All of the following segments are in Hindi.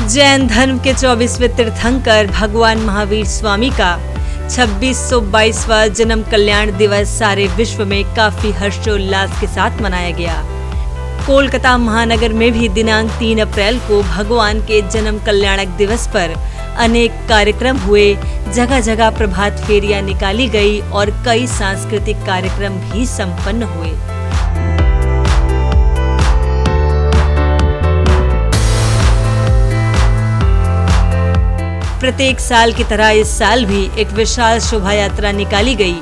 जैन धर्म के 24वें तीर्थंकर भगवान महावीर स्वामी का 2622वां जन्म कल्याण दिवस सारे विश्व में काफी हर्षोल्लास के साथ मनाया गया। कोलकाता महानगर में भी दिनांक 3 अप्रैल को भगवान के जन्म कल्याणक दिवस पर अनेक कार्यक्रम हुए। जगह जगह प्रभात फेरियां निकाली गई और कई सांस्कृतिक कार्यक्रम भी संपन्न हुए। प्रत्येक साल की तरह इस साल भी एक विशाल शोभा यात्रा निकाली गई।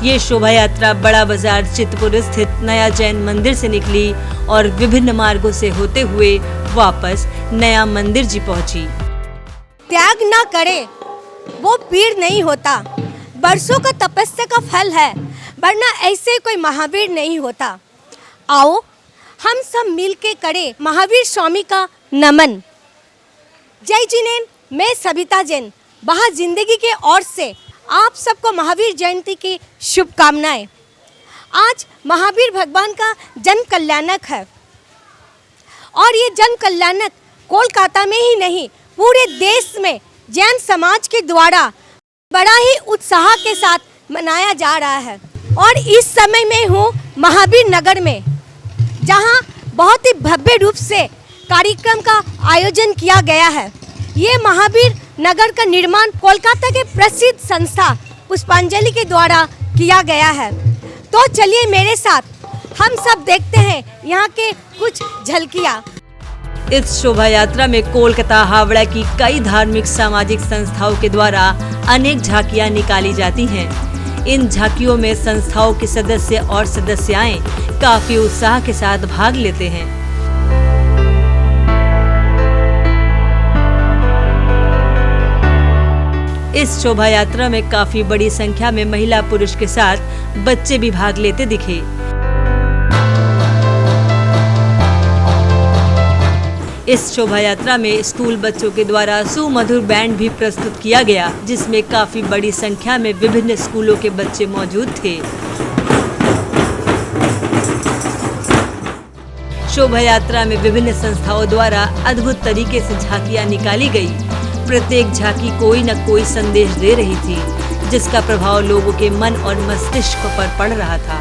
ये शोभा यात्रा बड़ा बाजार चितपुर स्थित नया जैन मंदिर से निकली और विभिन्न मार्गों से होते हुए वापस नया मंदिर जी पहुंची। त्याग ना करे वो पीर नहीं होता, बरसों का तपस्या का फल है, वरना ऐसे कोई महावीर नहीं होता। आओ हम सब मिल के करें महावीर स्वामी का नमन। जय जिनेन, मैं सविता जैन वहाँ जिंदगी के ओर से आप सबको महावीर जयंती की शुभकामनाएं। आज महावीर भगवान का जन्म कल्याणक है और ये जन्म कल्याणक कोलकाता में ही नहीं पूरे देश में जैन समाज के द्वारा बड़ा ही उत्साह के साथ मनाया जा रहा है। और इस समय में हूँ महावीर नगर में, जहाँ बहुत ही भव्य रूप से कार्यक्रम का आयोजन किया गया है। ये महावीर नगर का निर्माण कोलकाता के प्रसिद्ध संस्था पुष्पांजलि के द्वारा किया गया है। तो चलिए मेरे साथ हम सब देखते हैं यहाँ के कुछ झलकियाँ। इस शोभा यात्रा में कोलकाता हावड़ा की कई धार्मिक सामाजिक संस्थाओं के द्वारा अनेक झांकियां निकाली जाती हैं। इन झांकियों में संस्थाओं के सदस्य और सदस्याएं काफी उत्साह के साथ भाग लेते हैं। इस शोभा यात्रा में काफी बड़ी संख्या में महिला पुरुष के साथ बच्चे भी भाग लेते दिखे। इस शोभा यात्रा में स्कूल बच्चों के द्वारा सुमधुर बैंड भी प्रस्तुत किया गया, जिसमें काफी बड़ी संख्या में विभिन्न स्कूलों के बच्चे मौजूद थे। शोभा यात्रा में विभिन्न संस्थाओं द्वारा अद्भुत तरीके से झांकियां निकाली गई। प्रत्येक झांकी कोई न कोई संदेश दे रही थी, जिसका प्रभाव लोगों के मन और मस्तिष्क पर पड़ रहा था।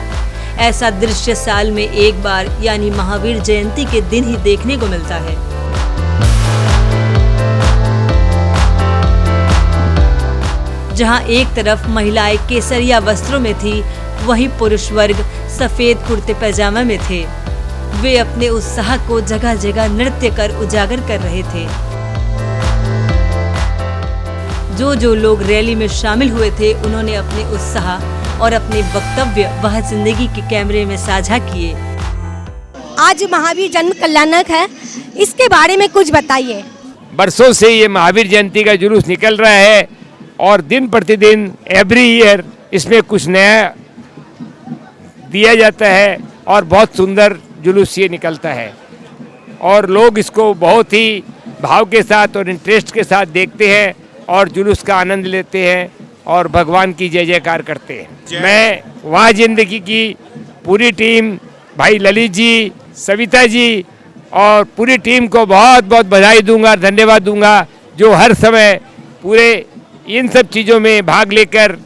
ऐसा दृश्य साल में एक बार यानी महावीर जयंती के दिन ही देखने को मिलता है। जहां एक तरफ महिलाएं केसरिया वस्त्रों में थी, वहीं पुरुष वर्ग सफेद कुर्ते पैजामा में थे। वे अपने उत्साह को जगह जगह नृत्य कर उजागर कर रहे थे। जो लोग रैली में शामिल हुए थे, उन्होंने अपने उत्साह और अपने वक्तव्य वह जिंदगी के कैमरे में साझा किए। आज महावीर जन्म कल्याणक है, इसके बारे में कुछ बताइए। बरसों से ये महावीर जयंती का जुलूस निकल रहा है और दिन प्रतिदिन एवरी ईयर इसमें कुछ नया दिया जाता है और बहुत सुंदर जुलूस ये निकलता है और लोग इसको बहुत ही भाव के साथ और इंटरेस्ट के साथ देखते हैं और जुलूस का आनंद लेते हैं और भगवान की जय जयकार करते हैं। मैं वहाँ जिंदगी की पूरी टीम, भाई ललित जी, सविता जी और पूरी टीम को बहुत बहुत बधाई दूंगा, धन्यवाद दूंगा, जो हर समय पूरे इन सब चीज़ों में भाग लेकर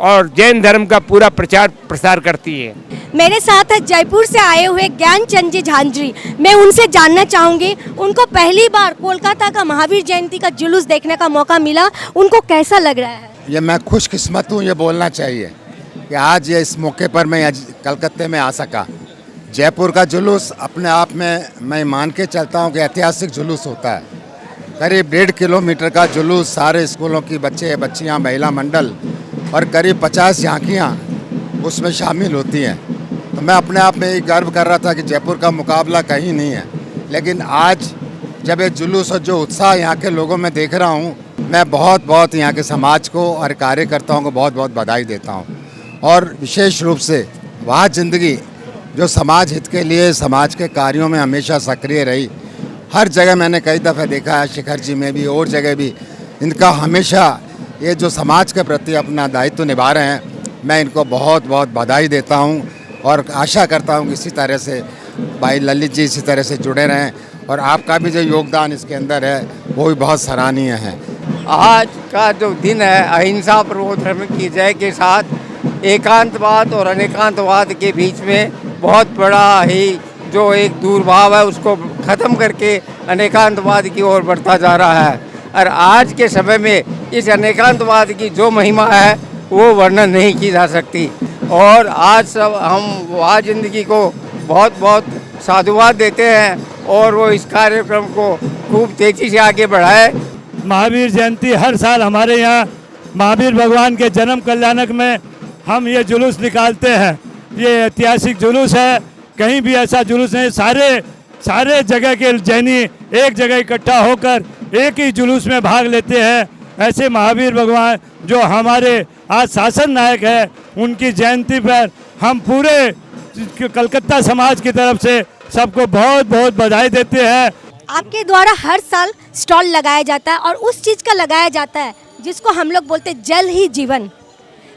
और जैन धर्म का पूरा प्रचार प्रसार करती है। मेरे साथ जयपुर से आए हुए ज्ञानचंद जी झांझरी, मैं उनसे जानना चाहूँगी, उनको पहली बार कोलकाता का महावीर जयंती का जुलूस देखने का मौका मिला, उनको कैसा लग रहा है? ये मैं खुशकिस्मत हूँ, ये बोलना चाहिए कि आज ये इस मौके पर मैं आज कलकत्ते में आ सका। जयपुर का जुलूस अपने आप में मैं मान के चलता हूँ कि ऐतिहासिक जुलूस होता है। करीब 1.5 किलोमीटर का जुलूस, सारे स्कूलों की बच्चे बच्चियाँ, महिला मंडल और करीब 50 झांकियाँ उसमें शामिल होती हैं। तो मैं अपने आप में ये गर्व कर रहा था कि जयपुर का मुकाबला कहीं नहीं है। लेकिन आज जब ये जुलूस और जो उत्साह यहाँ के लोगों में देख रहा हूँ, मैं बहुत बहुत यहाँ के समाज को और कार्यकर्ताओं को बहुत बहुत बधाई देता हूँ। और विशेष रूप से वह जिंदगी जो समाज हित के लिए, समाज के कार्यों में हमेशा सक्रिय रही, हर जगह मैंने कई दफ़े देखा है, शिखर जी में भी और जगह भी, इनका हमेशा ये जो समाज के प्रति अपना दायित्व निभा रहे हैं, मैं इनको बहुत बहुत बधाई देता हूँ और आशा करता हूँ कि इसी तरह से भाई ललित जी इसी तरह से जुड़े रहें और आपका भी जो योगदान इसके अंदर है वो भी बहुत सराहनीय है। आज का जो दिन है अहिंसा परमो धर्म की जय के साथ एकांतवाद और अनेकांतवाद के बीच में बहुत बड़ा ही जो एक दूरभाव है उसको ख़त्म करके अनेकांतवाद की ओर बढ़ता जा रहा है। और आज के समय में इस अनेकांतवाद की जो महिमा है वो वर्णन नहीं की जा सकती। और आज सब हम वाह जिंदगी को बहुत बहुत साधुवाद देते हैं और वो इस कार्यक्रम को खूब तेज़ी से आगे बढ़ाए। महावीर जयंती हर साल हमारे यहाँ महावीर भगवान के जन्म कल्याणक में हम ये जुलूस निकालते हैं। ये ऐतिहासिक जुलूस है, कहीं भी ऐसा जुलूस नहीं। सारे जगह के जैनी एक जगह इकट्ठा होकर एक ही जुलूस में भाग लेते हैं। ऐसे महावीर भगवान जो हमारे आज शासन नायक है, उनकी जयंती पर हम पूरे कलकत्ता समाज की तरफ से सबको बहुत बहुत बधाई देते हैं। आपके द्वारा हर साल स्टॉल लगाया जाता है और उस चीज़ का लगाया जाता है जिसको हम लोग बोलते हैं जल ही जीवन।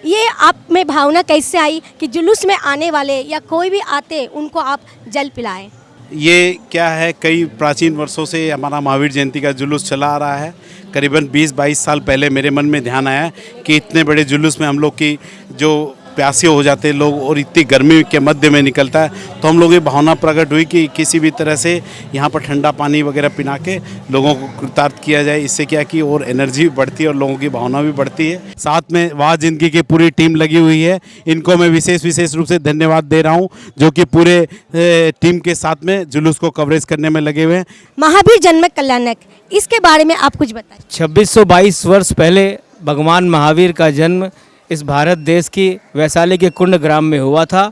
ये आप में भावना कैसे आई कि जुलूस में आने वाले या कोई भी आते उनको आप जल पिलाएं? ये क्या है, कई प्राचीन वर्षों से हमारा महावीर जयंती का जुलूस चला आ रहा है। करीबन 20-22 साल पहले मेरे मन में ध्यान आया कि इतने बड़े जुलूस में हम लोग की जो प्यासे हो जाते हैं लोग और इतनी गर्मी के मध्य में निकलता है, तो हम लोग ये भावना प्रकट हुई कि किसी भी तरह से यहाँ पर ठंडा पानी वगैरह पिला के लोगों को कृतार्थ किया जाए। इससे क्या कि और एनर्जी भी बढ़ती है और लोगों की भावना भी बढ़ती है। साथ में वाह जिंदगी की पूरी टीम लगी हुई है, इनको मैं विशेष रूप से धन्यवाद दे रहा हूँ जो कि पूरे टीम के साथ में जुलूस को कवरेज करने में लगे हुए हैं। महावीर जन्म कल्याणक, इसके बारे में आप कुछ बताएं। 2622 वर्ष पहले भगवान महावीर का जन्म इस भारत देश की वैशाली के कुंड ग्राम में हुआ था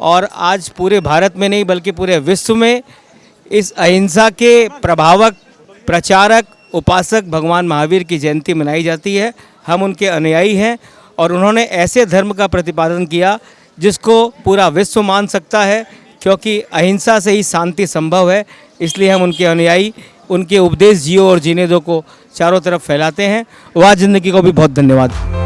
और आज पूरे भारत में नहीं बल्कि पूरे विश्व में इस अहिंसा के प्रभावक, प्रचारक, उपासक भगवान महावीर की जयंती मनाई जाती है। हम उनके अनुयायी हैं और उन्होंने ऐसे धर्म का प्रतिपादन किया जिसको पूरा विश्व मान सकता है, क्योंकि अहिंसा से ही शांति संभव है। इसलिए हम उनके अनुयायी उनके उपदेश जियो और जीने दो को चारों तरफ फैलाते हैं। वाह जिंदगी को भी बहुत धन्यवाद।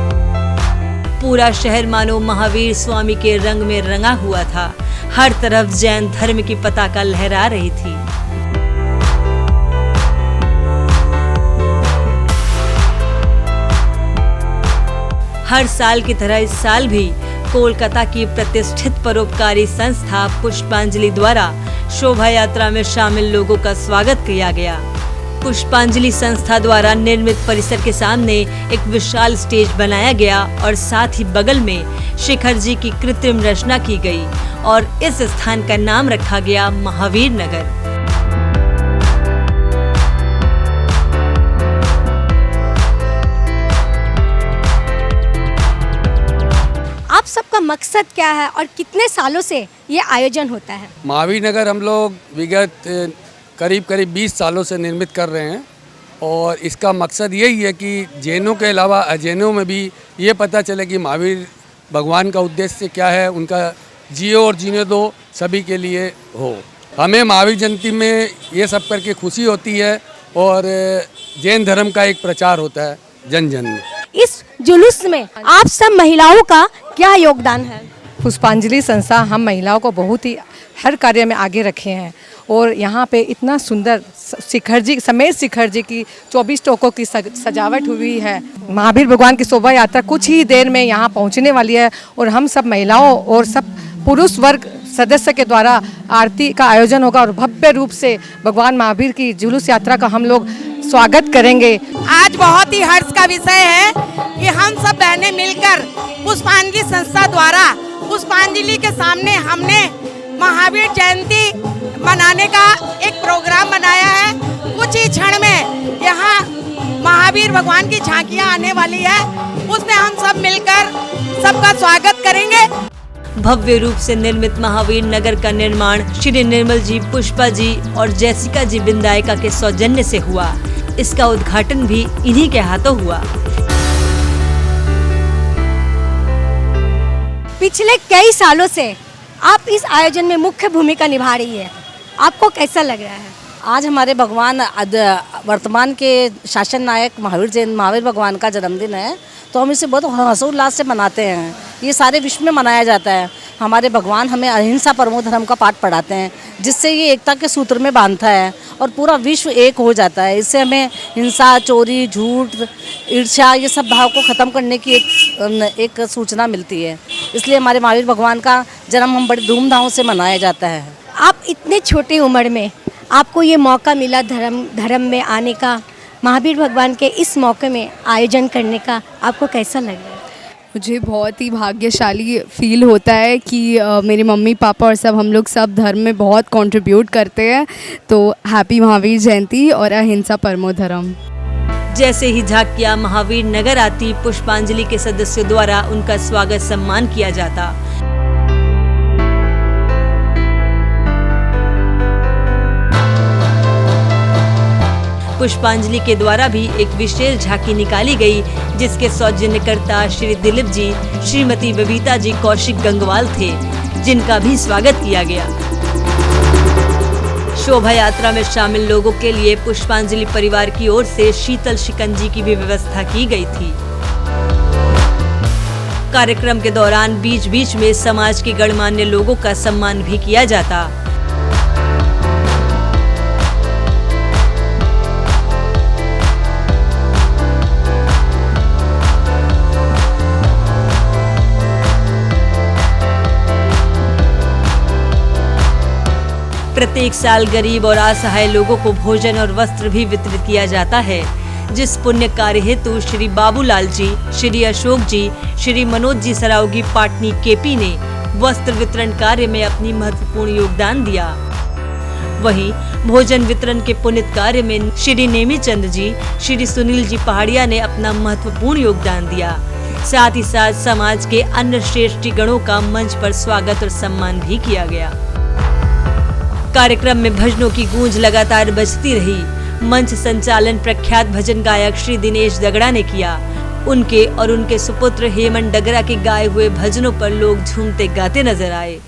पूरा शहर मानो महावीर स्वामी के रंग में रंगा हुआ था। हर तरफ जैन धर्म की पताका लहरा रही थी। हर साल की तरह इस साल भी कोलकाता की प्रतिष्ठित परोपकारी संस्था पुष्पांजलि द्वारा शोभा यात्रा में शामिल लोगों का स्वागत किया गया। पुष्पांजलि संस्था द्वारा निर्मित परिसर के सामने एक विशाल स्टेज बनाया गया और साथ ही बगल में शिखर जी की कृत्रिम रचना की गई और इस स्थान का नाम रखा गया महावीर नगर। आप सबका मकसद क्या है और कितने सालों से ये आयोजन होता है? महावीर नगर हम लोग विगत करीब 20 सालों से निर्मित कर रहे हैं और इसका मकसद यही है कि जैनों के अलावा अजैनों में भी ये पता चले कि महावीर भगवान का उद्देश्य क्या है, उनका जियो और जीने दो सभी के लिए हो। हमें महावीर जयंती में ये सब करके खुशी होती है और जैन धर्म का एक प्रचार होता है जन जन में। इस जुलूस में आप सब महिलाओं का क्या योगदान है? पुष्पांजलि संस्था हम महिलाओं को बहुत ही हर कार्य में आगे रखे हैं और यहाँ पे इतना सुंदर शिखर जी की 24 टोकों की सजावट हुई है। महावीर भगवान की शोभा यात्रा कुछ ही देर में यहाँ पहुँचने वाली है और हम सब महिलाओं और सब पुरुष वर्ग सदस्य के द्वारा आरती का आयोजन होगा और भव्य रूप से भगवान महावीर की जुलूस यात्रा का हम लोग स्वागत करेंगे। आज बहुत ही हर्ष का विषय है कि हम सब बहनें मिलकर पुष्पांजलि संस्था द्वारा पुष्पांजलि के सामने हमने महावीर जयंती मनाने का एक प्रोग्राम बनाया है। कुछ ही क्षण में यहाँ महावीर भगवान की झांकियाँ आने वाली है, उसमें हम सब मिलकर सबका स्वागत करेंगे। भव्य रूप से निर्मित महावीर नगर का निर्माण श्री निर्मल जी, पुष्पा जी और जैसिका जी बिंदायका के सौजन्य से हुआ। इसका उद्घाटन भी इन्हीं के हाथों हुआ। पिछले कई सालों से आप इस आयोजन में मुख्य भूमिका निभा रही है, आपको कैसा लग रहा है? आज हमारे भगवान वर्तमान के शासन नायक महावीर भगवान का जन्मदिन है, तो हम इसे बहुत हर्षोल्लास से मनाते हैं। ये सारे विश्व में मनाया जाता है। हमारे भगवान हमें अहिंसा परमो धर्म का पाठ पढ़ाते हैं, जिससे ये एकता के सूत्र में बांधता है और पूरा विश्व एक हो जाता है। इससे हमें हिंसा, चोरी, झूठ, ईर्ष्या ये सब भाव को ख़त्म करने की एक सूचना मिलती है। इसलिए हमारे महावीर भगवान का जन्म हम बड़े धूमधाम से मनाया जाता है। आप इतने छोटे उम्र में आपको ये मौका मिला धर्म में आने का, महावीर भगवान के इस मौके में आयोजन करने का, आपको कैसा लगा? मुझे बहुत ही भाग्यशाली फील होता है कि मेरे मम्मी पापा और सब हम लोग सब धर्म में बहुत कंट्रीब्यूट करते हैं। तो हैप्पी महावीर जयंती और अहिंसा परमो धर्म। जैसे ही झाकिया महावीर नगर आती, पुष्पांजलि के सदस्यों द्वारा उनका स्वागत सम्मान किया जाता। पुष्पांजलि के द्वारा भी एक विशेष झांकी निकाली गई, जिसके सौजन्यकर्ता श्री दिलीप जी, श्रीमती बबीता जी कौशिक गंगवाल थे, जिनका भी स्वागत किया गया। शोभा यात्रा में शामिल लोगों के लिए पुष्पांजलि परिवार की ओर से शीतल शिकंजी की भी व्यवस्था की गई थी। कार्यक्रम के दौरान बीच बीच में समाज के गणमान्य लोगों का सम्मान भी किया जाता। प्रत्येक साल गरीब और असहाय लोगों को भोजन और वस्त्र भी वितरित किया जाता है, जिस पुण्य कार्य हेतु श्री बाबूलाल जी, श्री अशोक जी, श्री मनोज जी सरावगी पाटनी केपी ने वस्त्र वितरण कार्य में अपनी महत्वपूर्ण योगदान दिया। वहीं भोजन वितरण के पुण्य कार्य में श्री नेमीचंद जी, श्री सुनील जी पहाड़िया ने अपना महत्वपूर्ण योगदान दिया। साथ ही साथ समाज के अन्य श्रेष्ठ गणों का मंच पर स्वागत और सम्मान भी किया गया। कार्यक्रम में भजनों की गूंज लगातार बजती रही। मंच संचालन प्रख्यात भजन गायक श्री दिनेश दगड़ा ने किया। उनके और उनके सुपुत्र हेमंत डगरा के गाए हुए भजनों पर लोग झूमते गाते नजर आए।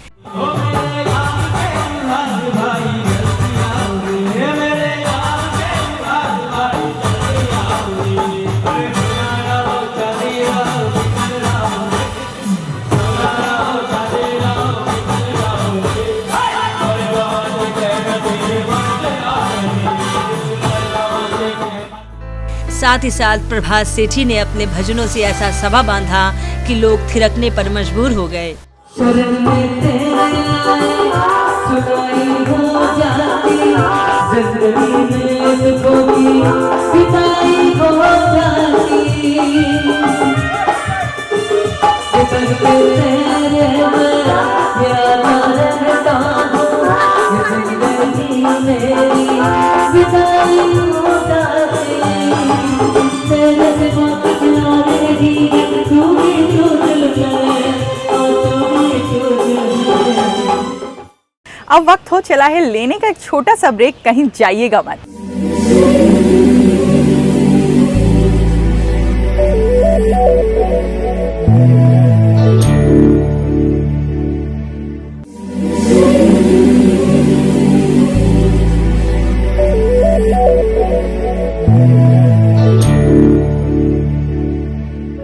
साथ ही साथ प्रभात सेठी ने अपने भजनों से ऐसा सभा बांधा कि लोग थिरकने पर मजबूर हो गए। अब वक्त हो चला है लेने का एक छोटा सा ब्रेक, कहीं जाइएगा मत।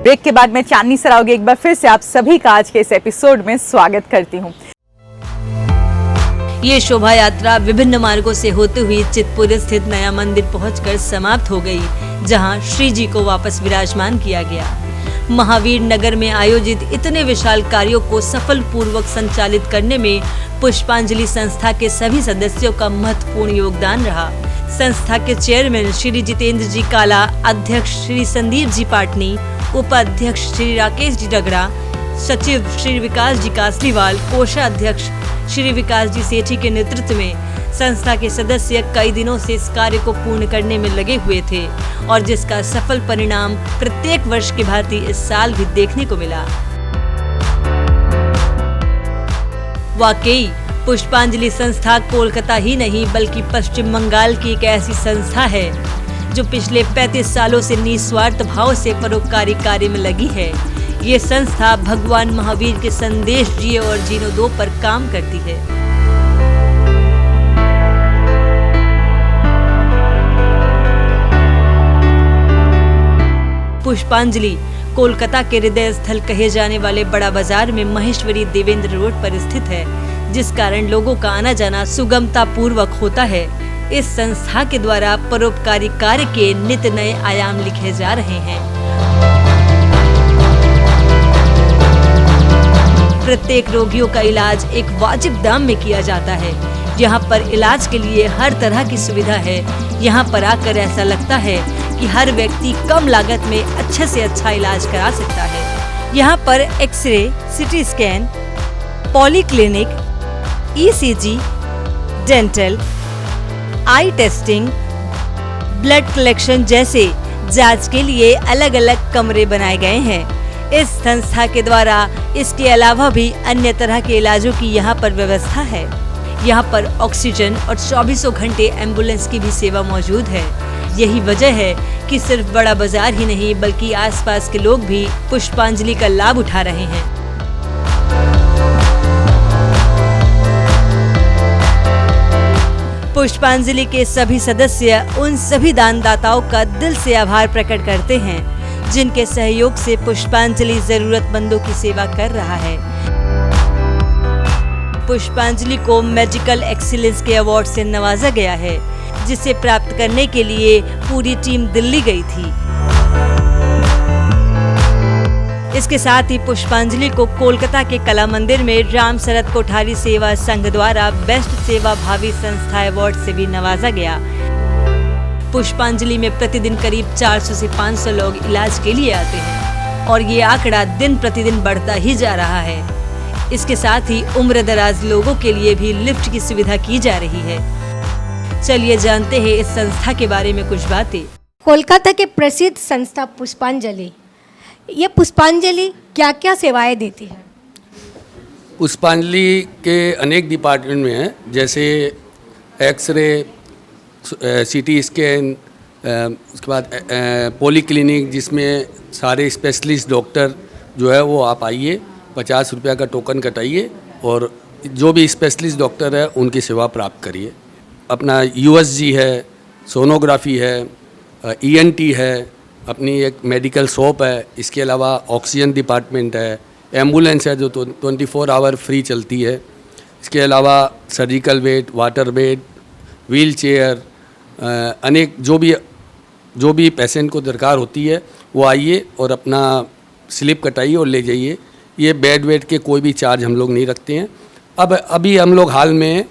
ब्रेक के बाद मैं चांदनी सरावगी एक बार फिर से आप सभी का आज के इस एपिसोड में स्वागत करती हूँ। ये शोभा यात्रा विभिन्न मार्गों से होते हुए चितपुर स्थित नया मंदिर पहुंचकर समाप्त हो गई, जहां श्री जी को वापस विराजमान किया गया। महावीर नगर में आयोजित इतने विशाल कार्यों को सफल पूर्वक संचालित करने में पुष्पांजलि संस्था के सभी सदस्यों का महत्वपूर्ण योगदान रहा। संस्था के चेयरमैन श्री जितेंद्र जी काला, अध्यक्ष श्री संदीप जी पाटनी, उपाध्यक्ष श्री राकेश जी डगरा, सचिव श्री विकास जी कासलीवाल, कोषाध्यक्ष श्री विकास जी सेठी के नेतृत्व में संस्था के सदस्य कई दिनों से इस कार्य को पूर्ण करने में लगे हुए थे और जिसका सफल परिणाम प्रत्येक वर्ष की भांति इस साल भी देखने को मिला। वाकई पुष्पांजलि संस्था कोलकाता ही नहीं बल्कि पश्चिम बंगाल की एक ऐसी संस्था है जो पिछले 35 सालों से निस्वार्थ भाव से परोपकारी कार्य में लगी है। ये संस्था भगवान महावीर के संदेश जिए और जीनो दो पर काम करती है। पुष्पांजलि कोलकाता के हृदय स्थल कहे जाने वाले बड़ा बाजार में महेश्वरी देवेंद्र रोड पर स्थित है, जिस कारण लोगों का आना जाना सुगमता पूर्वक होता है। इस संस्था के द्वारा परोपकारी कार्य के नित्य नए आयाम लिखे जा रहे हैं। प्रत्येक रोगियों का इलाज एक वाजिब दाम में किया जाता है। यहाँ पर इलाज के लिए हर तरह की सुविधा है। यहाँ पर आकर ऐसा लगता है कि हर व्यक्ति कम लागत में अच्छे से अच्छा इलाज करा सकता है। यहाँ पर X ray, CT scan, polyclinic, ECG, dental, eye testing, blood collection जैसे जांच के लिए अलग अलग कमरे बनाए गए हैं। इस संस्था के द्वारा इसके अलावा भी अन्य तरह के इलाजों की यहाँ पर व्यवस्था है। यहाँ पर ऑक्सीजन और 24 घंटे एम्बुलेंस की भी सेवा मौजूद है। यही वजह है कि सिर्फ बड़ा बाजार ही नहीं बल्कि आसपास के लोग भी पुष्पांजलि का लाभ उठा रहे हैं। पुष्पांजलि के सभी सदस्य उन सभी दानदाताओं का दिल से आभार प्रकट करते हैं जिनके सहयोग से पुष्पांजलि जरूरतमंदों की सेवा कर रहा है। पुष्पांजलि को मेडिकल एक्सीलेंस के अवार्ड से नवाजा गया है, जिसे प्राप्त करने के लिए पूरी टीम दिल्ली गई थी। इसके साथ ही पुष्पांजलि को कोलकाता के कला मंदिर में राम शरद कोठारी सेवा संघ द्वारा बेस्ट सेवा भावी संस्था अवार्ड से भी नवाजा गया। पुष्पांजलि में प्रतिदिन करीब 400 से 500 लोग इलाज के लिए आते हैं और ये आंकड़ा दिन प्रतिदिन बढ़ता ही जा रहा है। इसके साथ ही उम्र दराज लोगों के लिए भी लिफ्ट की सुविधा की जा रही है। चलिए जानते हैं इस संस्था के बारे में कुछ बातें। कोलकाता के प्रसिद्ध संस्था पुष्पांजलि, ये पुष्पांजलि क्या क्या सेवाएं देती है? पुष्पांजलि के अनेक डिपार्टमेंट में हैं, जैसे एक्सरे, सीटी स्कैन, उसके बाद पॉलीक्लिनिक जिसमें सारे स्पेशलिस्ट डॉक्टर जो है वो आप आइए, 50 रुपया का टोकन कटाइए और जो भी स्पेशलिस्ट डॉक्टर है उनकी सेवा प्राप्त करिए। अपना यूएसजी है, सोनोग्राफी है, ईएनटी है, अपनी एक मेडिकल शॉप है, इसके अलावा ऑक्सीजन डिपार्टमेंट है, एम्बुलेंस है जो 24 आवर फ्री चलती है। इसके अलावा surgical bed, water bed, wheel chair, अनेक जो भी पेशेंट को दरकार होती है वो आइए और अपना स्लिप कटाइए और ले जाइए। ये बेड वेड के कोई भी चार्ज हम लोग नहीं रखते हैं। अभी हम लोग हाल में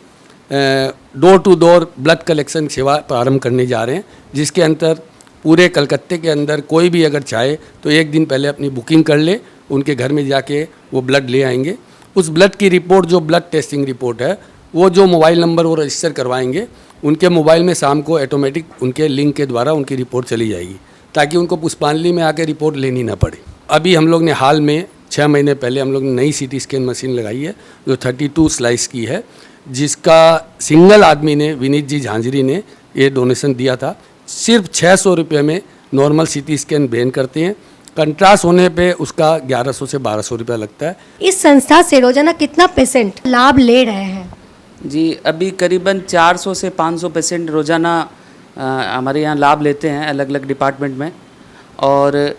door to door blood collection सेवा प्रारंभ करने जा रहे हैं, जिसके अंदर पूरे कलकत्ते के अंदर कोई भी अगर चाहे तो एक दिन पहले अपनी बुकिंग कर ले, उनके घर में जाके वो ब्लड ले आएंगे। उस ब्लड की रिपोर्ट जो ब्लड टेस्टिंग रिपोर्ट है वो जो मोबाइल नंबर वो रजिस्टर करवाएंगे, उनके मोबाइल में शाम को ऑटोमेटिक उनके लिंक के द्वारा उनकी रिपोर्ट चली जाएगी, ताकि उनको पुष्पांजलि में आके रिपोर्ट लेनी ना पड़े। अभी हम लोग ने हाल में 6 महीने पहले हम लोग ने नई सीटी स्कैन मशीन लगाई है जो 32 स्लाइस की है, जिसका सिंगल आदमी ने, विनीत जी झांझरी ने ये डोनेशन दिया था। सिर्फ 600 रुपये में नॉर्मल सीटी स्कैन बैन करते हैं, कंट्रास्ट होने पे उसका 1100 से 1200 रुपया लगता है। इस संस्था से रोजाना कितना पेशेंट लाभ ले रहे हैं? जी, अभी करीबन 400 से 500 पेशेंट रोज़ाना हमारे यहाँ लाभ लेते हैं अलग अलग डिपार्टमेंट में, और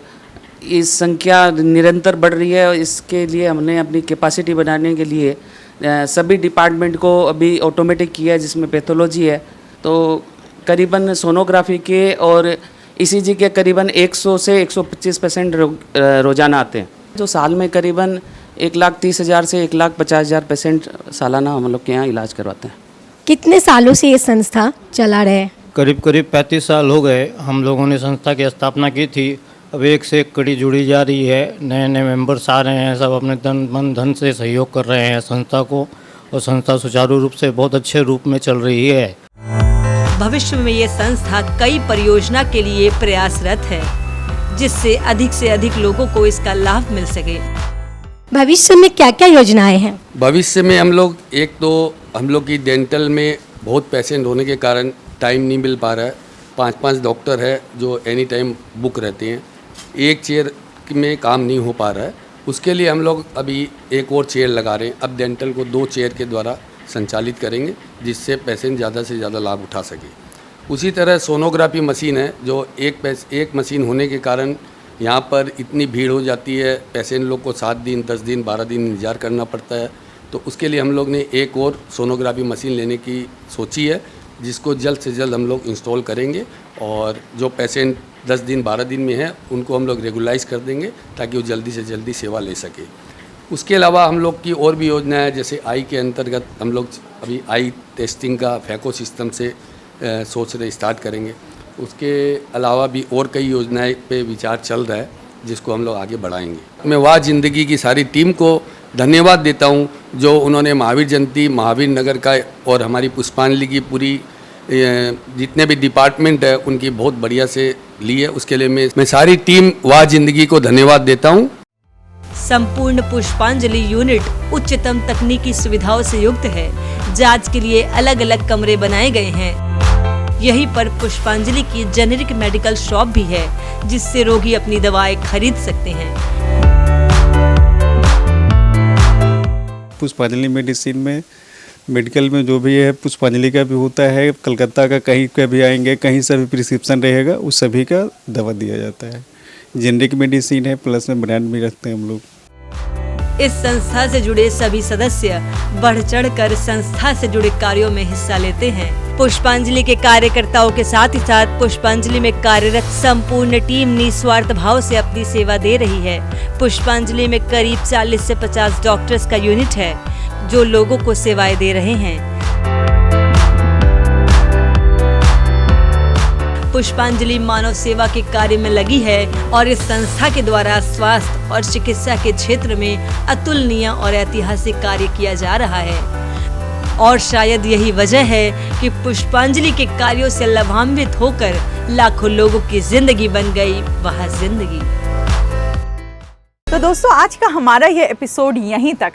इस संख्या निरंतर बढ़ रही है। इसके लिए हमने अपनी कैपेसिटी बनाने के लिए सभी डिपार्टमेंट को अभी ऑटोमेटिक किया है, जिसमें पैथोलॉजी है तो करीबन सोनोग्राफी के और ईसीजी के करीबन 100 से 125 पेशेंट रोज़ाना आते हैं, जो साल में करीबन 1,30,000 से 1,50,000 पेशेंट सालाना हम लोग के यहाँ इलाज करवाते हैं। कितने सालों से ये संस्था चला रहे हैं? करीब 35 साल हो गए हम लोगों ने संस्था की स्थापना की थी। अब एक से एक कड़ी जुड़ी जा रही है, नए नए मेंबर्स आ रहे हैं, सब अपने तन मन धन से सहयोग कर रहे हैं संस्था को, और संस्था सुचारू रूप से बहुत अच्छे रूप में चल रही है। भविष्य में ये संस्था कई परियोजना के लिए प्रयासरत है, जिससे अधिक से अधिक लोगों को इसका लाभ मिल सके। भविष्य में क्या क्या योजनाएं हैं? भविष्य में हम लोग, एक तो हम लोग की डेंटल में बहुत पेशेंट होने के कारण टाइम नहीं मिल पा रहा है। 5-5 डॉक्टर है जो एनी टाइम बुक रहते हैं, एक चेयर में काम नहीं हो पा रहा है। उसके लिए हम लोग अभी एक और चेयर लगा रहे हैं। अब डेंटल को 2 चेयर के द्वारा संचालित करेंगे, जिससे पेशेंट ज़्यादा से ज़्यादा लाभ उठा सके। उसी तरह सोनोग्राफी मशीन है, जो एक मशीन होने के कारण यहाँ पर इतनी भीड़ हो जाती है, पेशेंट लोग को 7 दिन, 10 दिन, 12 दिन इंतजार करना पड़ता है। तो उसके लिए हम लोग ने एक और सोनोग्राफी मशीन लेने की सोची है, जिसको जल्द से जल्द हम लोग इंस्टॉल करेंगे और जो पेशेंट 10 दिन 12 दिन में है उनको हम लोग रेगुलाइज कर देंगे ताकि वो जल्दी से जल्दी सेवा ले सके। उसके अलावा हम लोग की और भी योजनाएं है, जैसे आई के अंतर्गत हम लोग अभी आई टेस्टिंग का फैको सिस्टम से सोच रहे स्टार्ट करेंगे। उसके अलावा भी और कई योजनाएं पे विचार चल रहा है जिसको हम लोग आगे बढ़ाएंगे। मैं वाह जिंदगी की सारी टीम को धन्यवाद देता हूं जो उन्होंने महावीर जयंती महावीर नगर का और हमारी पुष्पांजलि की पूरी जितने भी डिपार्टमेंट है उनकी बहुत बढ़िया से ली है। उसके लिए मैं सारी टीम वाह जिंदगी को धन्यवाद देता हूं। संपूर्ण पुष्पांजलि यूनिट उच्चतम तकनीकी सुविधाओं से युक्त है। जांच के लिए अलग अलग कमरे बनाए गए हैं। यहीं पर पुष्पांजलि की जेनेरिक मेडिकल शॉप भी है जिससे रोगी अपनी दवाएं खरीद सकते हैं। पुष्पांजलि मेडिसिन में मेडिकल में जो भी है पुष्पांजलि का भी होता है, कलकत्ता का कहीं का भी आएंगे, कहीं से भी प्रिस्क्रिप्शन रहेगा उस सभी का दवा दिया जाता है। जेनेरिक मेडिसिन है प्लस में ब्रांड भी रखते हैं हम लोग। इस संस्था से जुड़े सभी सदस्य बढ़ चढ़कर संस्था से जुड़े कार्यों में हिस्सा लेते हैं। पुष्पांजलि के कार्यकर्ताओं के साथ ही साथ पुष्पांजलि में कार्यरत संपूर्ण टीम निस्वार्थ भाव से अपनी सेवा दे रही है। पुष्पांजलि में करीब 40 से 50 डॉक्टर्स का यूनिट है जो लोगों को सेवाएं दे रहे हैं। पुष्पांजलि मानव सेवा के कार्य में लगी है और इस संस्था के द्वारा स्वास्थ्य और चिकित्सा के क्षेत्र में अतुलनीय और ऐतिहासिक कार्य किया जा रहा है। और शायद यही वजह है कि पुष्पांजलि के कार्यों से लाभान्वित होकर लाखों लोगों की जिंदगी बन गई वह जिंदगी। तो दोस्तों आज का हमारा ये एपिसोड यहीं तक।